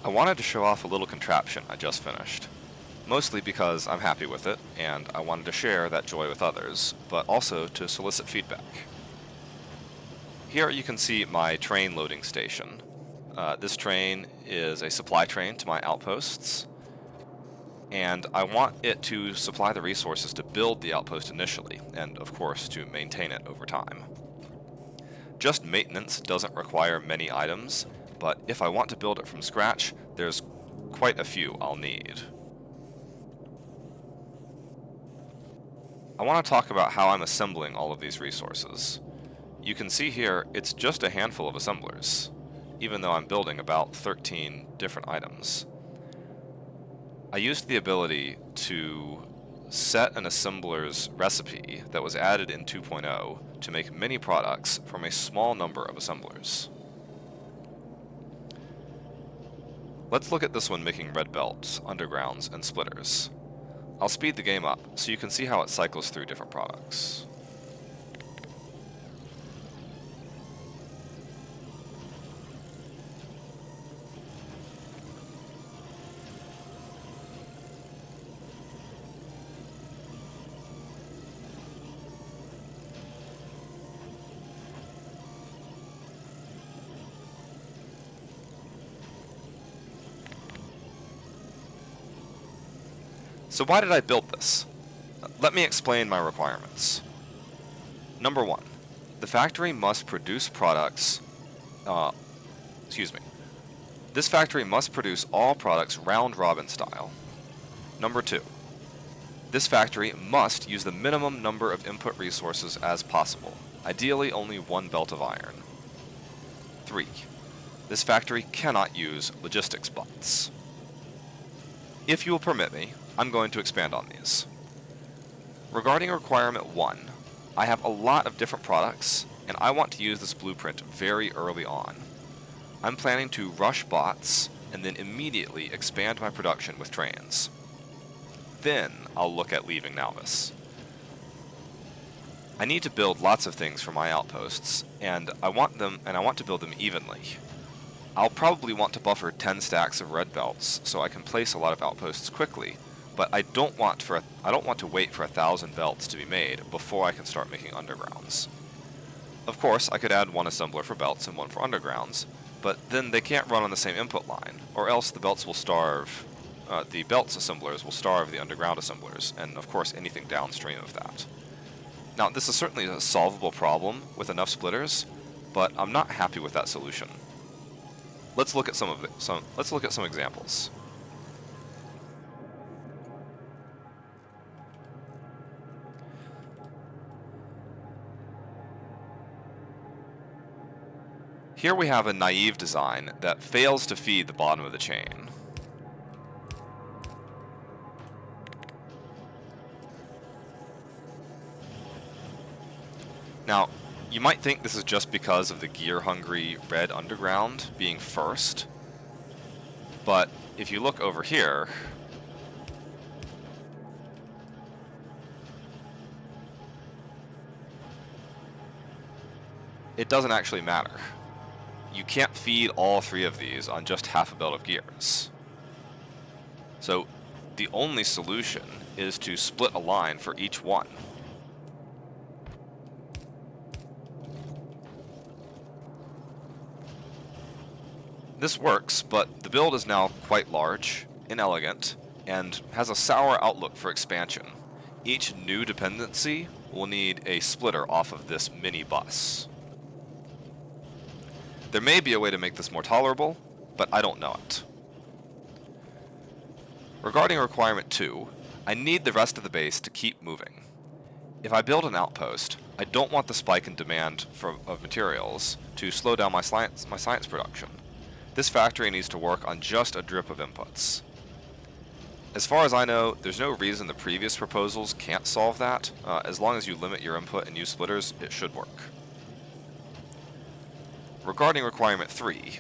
I wanted to show off a little contraption I just finished, mostly because I'm happy with it and I wanted to share that joy with others, but also to solicit feedback. Here you can see my train loading station. This train is a supply train to my outposts, and I want it to supply the resources to build the outpost initially, and of course to maintain it over time. Just maintenance doesn't require many items, but if I want to build it from scratch, there's quite a few I'll need. I want to talk about how I'm assembling all of these resources. You can see here it's just a handful of assemblers, even though I'm building about 13 different items. I used the ability to set an assembler's recipe that was added in 2.0 to make many products from a small number of assemblers. Let's look at this one making red belts, undergrounds, and splitters. I'll speed the game up so you can see how it cycles through different products. So why did I build this? Let me explain my requirements. Number 1, the factory must produce products, This factory must produce all products round-robin style. Number 2, this factory must use the minimum number of input resources as possible, ideally only 1 belt of iron. 3, this factory cannot use logistics bots. If you will permit me, I'm going to expand on these. Regarding requirement 1, I have a lot of different products, and I want to use this blueprint very early on. I'm planning to rush bots, and then immediately expand my production with trains. Then I'll look at leaving Nalvis. I need to build lots of things for my outposts, and I want to build them evenly. I'll probably want to buffer 10 stacks of red belts so I can place a lot of outposts quickly, but I don't want to wait for 1,000 belts to be made before I can start making undergrounds. Of course, I could add 1 assembler for belts and 1 for undergrounds, but then they can't run on the same input line, or else the belts assemblers will starve the underground assemblers, and of course anything downstream of that. Now, this is certainly a solvable problem with enough splitters, but I'm not happy with that solution. Let's look at some examples. Here we have a naive design that fails to feed the bottom of the chain. Now, you might think this is just because of the gear-hungry red underground being first, but if you look over here, it doesn't actually matter. You can't feed all 3 of these on just half a belt of gears. So the only solution is to split a line for each one. This works, but the build is now quite large, inelegant, and has a sour outlook for expansion. Each new dependency will need a splitter off of this mini bus. There may be a way to make this more tolerable, but I don't know it. Regarding requirement 2, I need the rest of the base to keep moving. If I build an outpost, I don't want the spike in demand of materials to slow down my science production. This factory needs to work on just a drip of inputs. As far as I know, there's no reason the previous proposals can't solve that. As long as you limit your input and use splitters, it should work. Regarding requirement 3,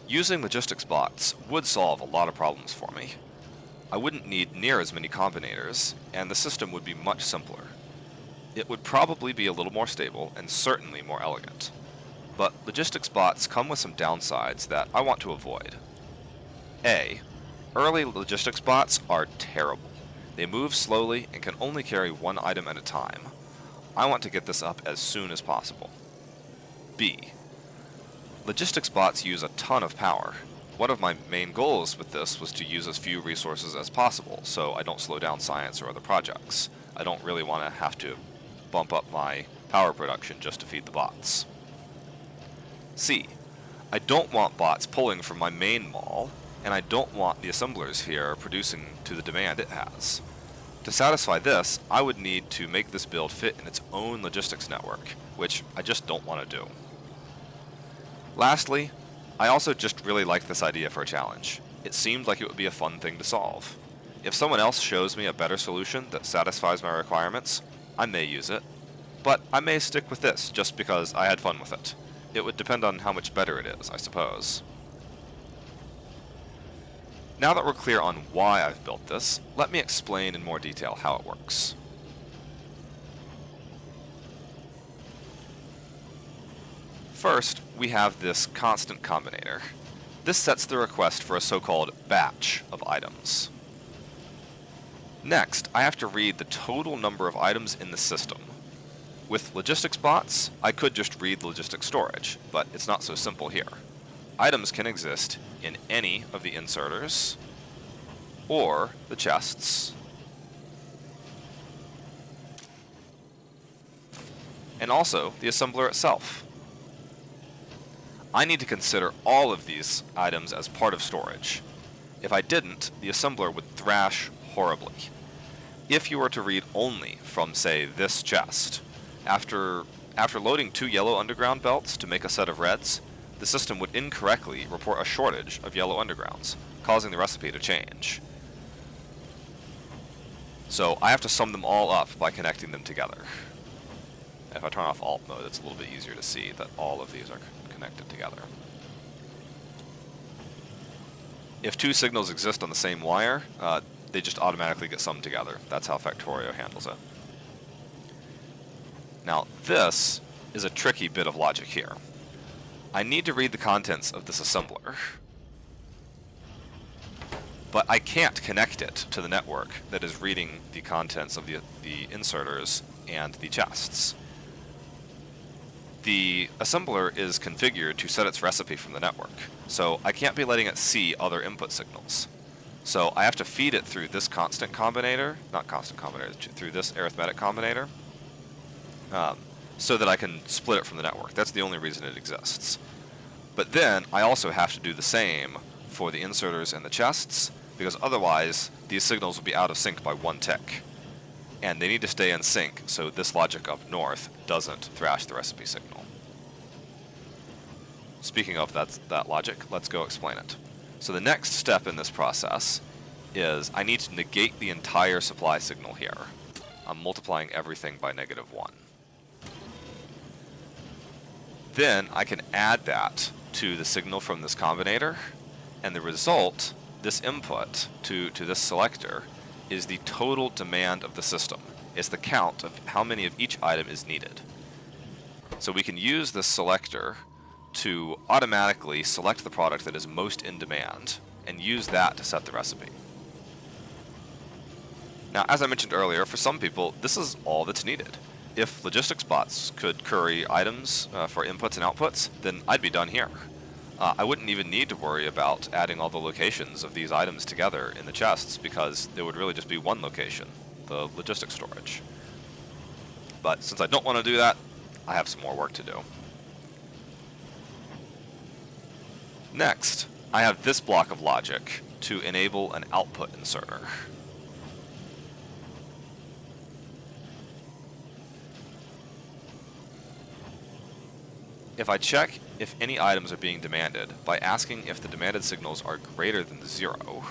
using logistics bots would solve a lot of problems for me. I wouldn't need near as many combinators, and the system would be much simpler. It would probably be a little more stable, and certainly more elegant. But logistics bots come with some downsides that I want to avoid. A. Early logistics bots are terrible. They move slowly and can only carry one item at a time. I want to get this up as soon as possible. B. Logistics bots use a ton of power. One of my main goals with this was to use as few resources as possible, so I don't slow down science or other projects. I don't really want to have to bump up my power production just to feed the bots. C. I don't want bots pulling from my main mall, and I don't want the assemblers here producing to the demand it has. To satisfy this, I would need to make this build fit in its own logistics network, which I just don't want to do. Lastly, I also just really liked this idea for a challenge. It seemed like it would be a fun thing to solve. If someone else shows me a better solution that satisfies my requirements, I may use it, but I may stick with this just because I had fun with it. It would depend on how much better it is, I suppose. Now that we're clear on why I've built this, let me explain in more detail how it works. First, we have this constant combinator. This sets the request for a so-called batch of items. Next, I have to read the total number of items in the system. With logistics bots, I could just read logistics storage, but it's not so simple here. Items can exist in any of the inserters, or the chests, and also the assembler itself. I need to consider all of these items as part of storage. If I didn't, the assembler would thrash horribly. If you were to read only from, say, this chest, after loading 2 yellow underground belts to make a set of reds, the system would incorrectly report a shortage of yellow undergrounds, causing the recipe to change. So I have to sum them all up by connecting them together. If I turn off alt mode, it's a little bit easier to see that all of these are connected together. If 2 signals exist on the same wire, they just automatically get summed together. That's how Factorio handles it. Now, this is a tricky bit of logic here. I need to read the contents of this assembler, but I can't connect it to the network that is reading the contents of the inserters and the chests. The assembler is configured to set its recipe from the network, so I can't be letting it see other input signals. So I have to feed it through this constant combinator, through this arithmetic combinator, so that I can split it from the network. That's the only reason it exists. But then I also have to do the same for the inserters and the chests, because otherwise these signals will be out of sync by 1 tick. And they need to stay in sync so this logic up north doesn't thrash the recipe signal. Speaking of that logic, let's go explain it. So the next step in this process is I need to negate the entire supply signal here. I'm multiplying everything by -1. Then I can add that to the signal from this combinator, and the result, this input to this selector, is the total demand of the system. It's the count of how many of each item is needed. So we can use this selector to automatically select the product that is most in demand and use that to set the recipe. Now, as I mentioned earlier, for some people, this is all that's needed. If logistics bots could curry items for inputs and outputs, then I'd be done here. I wouldn't even need to worry about adding all the locations of these items together in the chests, because there would really just be one location, the logistics storage. But since I don't want to do that, I have some more work to do. Next, I have this block of logic to enable an output inserter. If I check if any items are being demanded by asking if the demanded signals are greater than 0,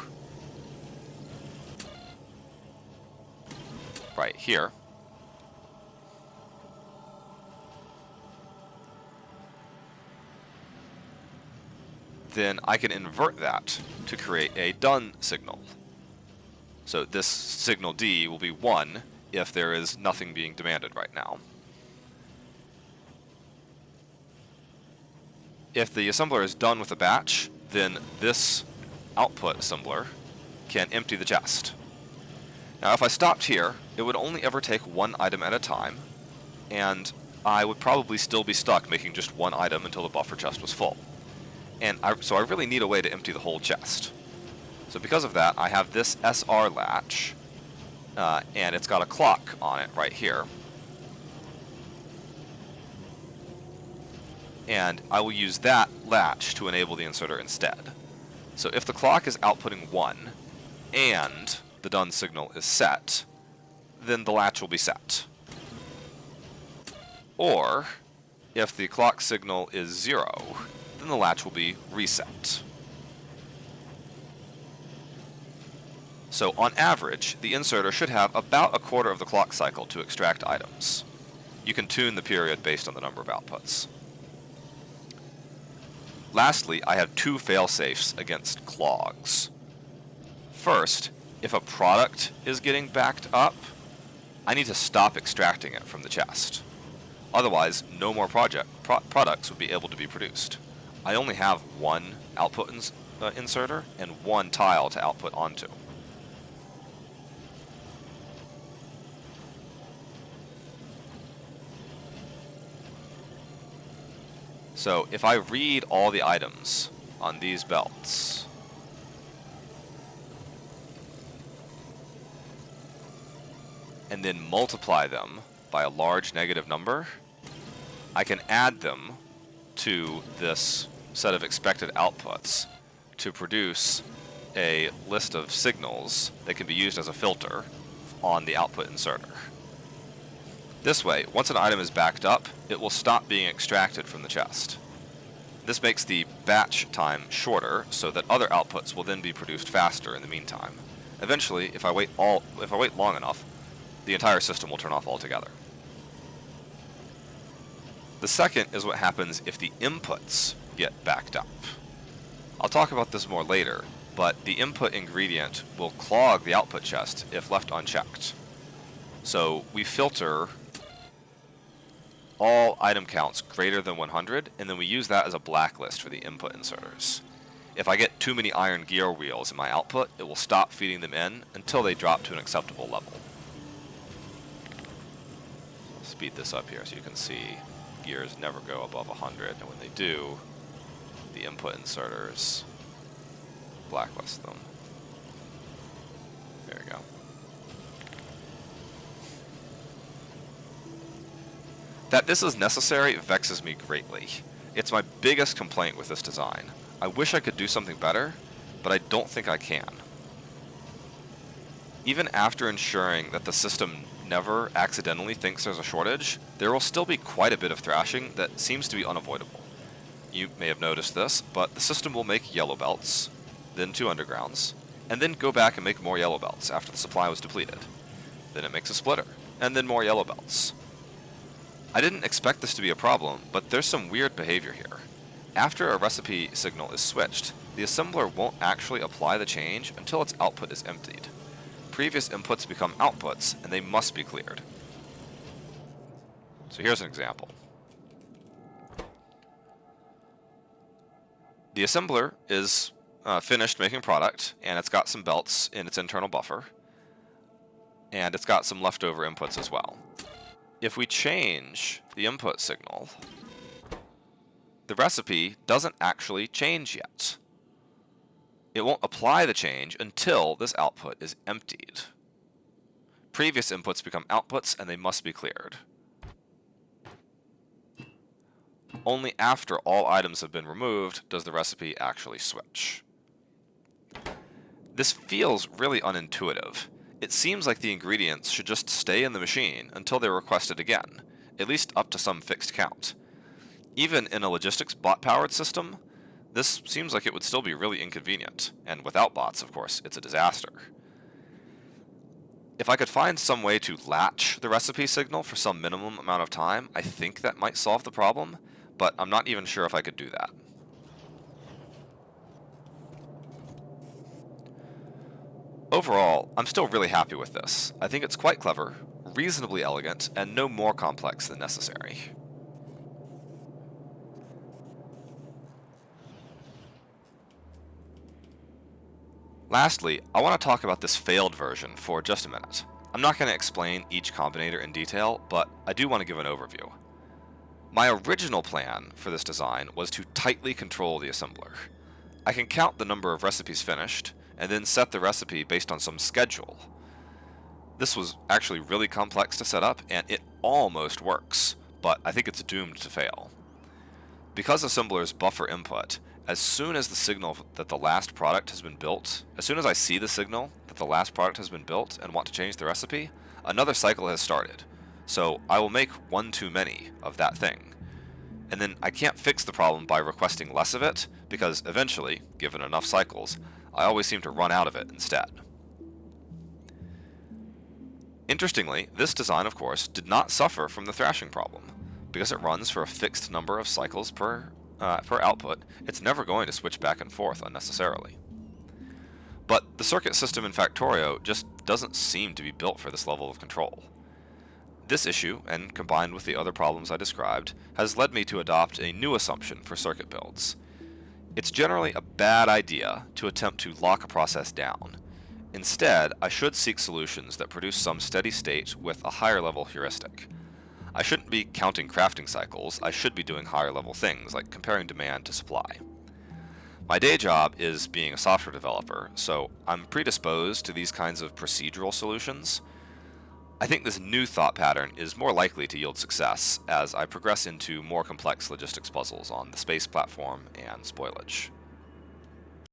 right here, then I can invert that to create a done signal. So this signal D will be 1 if there is nothing being demanded right now. If the assembler is done with a batch, then this output assembler can empty the chest. Now if I stopped here, it would only ever take one item at a time, and I would probably still be stuck making just one item until the buffer chest was full. So I really need a way to empty the whole chest. So because of that, I have this SR latch, and it's got a clock on it right here. And I will use that latch to enable the inserter instead. So if the clock is outputting 1, and the done signal is set, then the latch will be set. Or, if the clock signal is 0, then the latch will be reset. So on average, the inserter should have about a quarter of the clock cycle to extract items. You can tune the period based on the number of outputs. Lastly, I have two fail-safes against clogs. First, if a product is getting backed up, I need to stop extracting it from the chest. Otherwise, no more products would be able to be produced. I only have one output inserter and one tile to output onto. So if I read all the items on these belts, and then multiply them by a large negative number, I can add them to this set of expected outputs to produce a list of signals that can be used as a filter on the output inserter. This way, once an item is backed up, it will stop being extracted from the chest. This makes the batch time shorter so that other outputs will then be produced faster in the meantime. Eventually, if I wait long enough, the entire system will turn off altogether. The second is what happens if the inputs get backed up. I'll talk about this more later, but the input ingredient will clog the output chest if left unchecked. So we filter all item counts greater than 100, and then we use that as a blacklist for the input inserters. If I get too many iron gear wheels in my output, it will stop feeding them in until they drop to an acceptable level. I'll speed this up here so you can see gears never go above 100, and when they do, the input inserters blacklist them. There we go. That this is necessary vexes me greatly. It's my biggest complaint with this design. I wish I could do something better, but I don't think I can. Even after ensuring that the system never accidentally thinks there's a shortage, there will still be quite a bit of thrashing that seems to be unavoidable. You may have noticed this, but the system will make yellow belts, then 2 undergrounds, and then go back and make more yellow belts after the supply was depleted. Then it makes a splitter, and then more yellow belts. I didn't expect this to be a problem, but there's some weird behavior here. After a recipe signal is switched, the assembler won't actually apply the change until its output is emptied. Previous inputs become outputs, and they must be cleared. So here's an example. The assembler is finished making product, and it's got some belts in its internal buffer, and it's got some leftover inputs as well. If we change the input signal, the recipe doesn't actually change yet. It won't apply the change until this output is emptied. Previous inputs become outputs, and they must be cleared. Only after all items have been removed does the recipe actually switch. This feels really unintuitive. It seems like the ingredients should just stay in the machine until they're requested again, at least up to some fixed count. Even in a logistics bot-powered system, this seems like it would still be really inconvenient, and without bots, of course, it's a disaster. If I could find some way to latch the recipe signal for some minimum amount of time, I think that might solve the problem, but I'm not even sure if I could do that. Overall, I'm still really happy with this. I think it's quite clever, reasonably elegant, and no more complex than necessary. Lastly, I want to talk about this failed version for just a minute. I'm not going to explain each combinator in detail, but I do want to give an overview. My original plan for this design was to tightly control the assembler. I can count the number of recipes finished, and then set the recipe based on some schedule. This was actually really complex to set up, and it almost works, but I think it's doomed to fail. Because assemblers buffer input, as soon as the signal that the last product has been built, as soon as I see the signal that the last product has been built and want to change the recipe, another cycle has started. So I will make one too many of that thing. And then I can't fix the problem by requesting less of it, because eventually, given enough cycles, I always seem to run out of it instead. Interestingly, this design, of course, did not suffer from the thrashing problem. Because it runs for a fixed number of cycles per output, it's never going to switch back and forth unnecessarily. But the circuit system in Factorio just doesn't seem to be built for this level of control. This issue, and combined with the other problems I described, has led me to adopt a new assumption for circuit builds. It's generally a bad idea to attempt to lock a process down. Instead, I should seek solutions that produce some steady state with a higher level heuristic. I shouldn't be counting crafting cycles, I should be doing higher level things like comparing demand to supply. My day job is being a software developer, so I'm predisposed to these kinds of procedural solutions. I think this new thought pattern is more likely to yield success as I progress into more complex logistics puzzles on the space platform and spoilage.